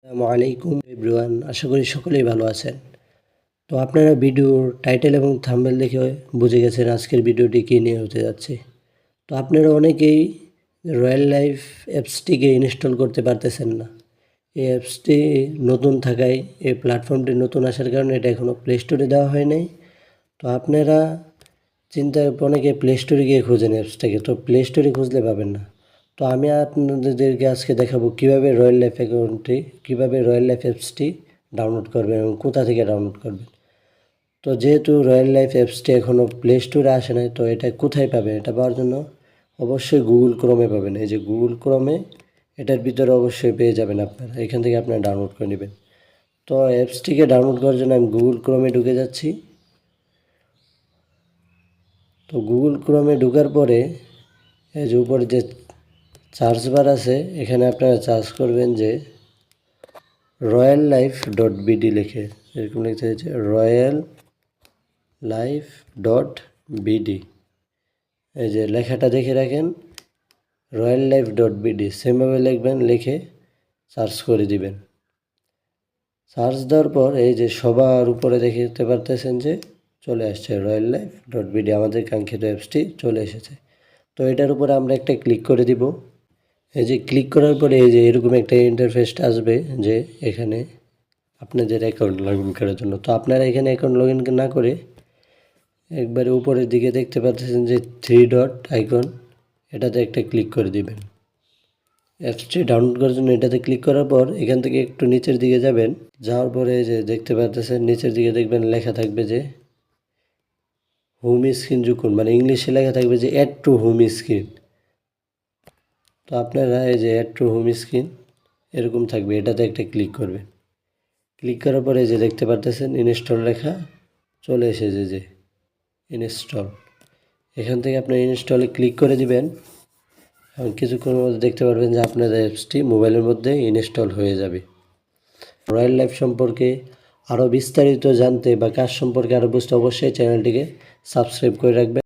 আসসালামু আলাইকুম এভরিওয়ান, আশা করি সকলেই ভালো আছেন। তো আপনারা ভিডিওর টাইটেল এবং থাম্বনেল দেখে বুঝে গেছেন আজকের ভিডিওটি কী নিয়ে হতে যাচ্ছে। তো আপনারা অনেকেই রয়্যাল লাইফ অ্যাপসটিকে ইনস্টল করতে পারতেছেন না। এই অ্যাপসটি নতুন থাকায়, এই প্ল্যাটফর্মটি নতুন আসার কারণে এটা এখনও প্লে স্টোরে দেওয়া হয় নাই। তো আপনারা অনেকে প্লে স্টোরে গিয়ে খোঁজেন অ্যাপসটাকে, তো প্লে স্টোরে খুঁজলে পাবেন না। তো আমি আপনাদেরকে আজকে দেখাবো কীভাবে রয়্যাল লাইফ অ্যাপসটি ডাউনলোড করবেন এবং কোথা থেকে ডাউনলোড করবেন। তো যেহেতু রয়্যাল লাইফ অ্যাপসটি এখনও প্লে স্টোরে আসে নাই, তো এটা কোথায় পাবেন? এটা পাওয়ার জন্য অবশ্যই গুগল ক্রোমে পাবেন। এই যে গুগল ক্রোমে, এটার ভিতরে অবশ্যই পেয়ে যাবেন আপনারা। এখান থেকে আপনারা ডাউনলোড করে নেবেন। তো অ্যাপসটিকে ডাউনলোড করার জন্য আমি গুগল ক্রোমে ঢুকে যাচ্ছি। তো গুগল ক্রোমে ঢোকার পরে এই যে উপরে যে সার্চ বার আছে, এখানে আপনারা সার্চ করবেন যে royallife.bd লিখে, এরকম লিখতে হয়েছে royallife.bd। এই যে লেখাটা দেখে রাখেন, royallife.bd সেমভাবে লিখবেন, লিখে সার্চ করে দিবেন। সার্চ দেওয়ার পর এই যে সবার উপরে দেখতে পারতেছেন যে চলে আসছে royallife.bd, আমাদের কাঙ্ক্ষিত অ্যাপসটি চলে এসেছে। তো এটার উপরে আমরা একটা ক্লিক করে দিব। এই যে ক্লিক করার পরে এই যে এরকম একটা ইন্টারফেসটা আসবে, যে এখানে আপনাদের অ্যাকাউন্ট লগ ইন করার জন্য। তো আপনারা এখানে অ্যাকাউন্ট লগ ইন না করে একবারে উপরের দিকে দেখতে পাচ্ছেন যে 3 ডট আইকন, এটাতে একটা ক্লিক করে দিবেন। অ্যাপসটি ডাউনলোড করার জন্য এটাতে ক্লিক করার পর এখান থেকে একটু নিচের দিকে যাবেন। যাওয়ার পরে যে দেখতে পাচ্ছেন নিচের দিকে দেখবেন লেখা থাকবে যে হোম স্ক্রিন যুকুন, মানে ইংলিশে লেখা থাকবে যে অ্যাড টু হোম স্ক্রিন। তো আপনারা এই যে অ্যাড টু হোম স্ক্রিন এরকম থাকবে, এটাতে একটা ক্লিক করবেন। ক্লিক করার পরে যে দেখতে পারতেছেন ইনস্টল লেখা চলে এসেছে, যে ইনস্টল। এখান থেকে আপনার ইনস্টলে ক্লিক করে দিবেন এবং কিছুক্ষণের মধ্যে দেখতে পারবেন যে আপনাদের অ্যাপসটি মোবাইলের মধ্যে ইনস্টল হয়ে যাবে। রয়্যাল লাইফ সম্পর্কে আরও বিস্তারিত জানতে বা কাজ সম্পর্কে আরও বুঝতে অবশ্যই চ্যানেলটিকে সাবস্ক্রাইব করে রাখবেন।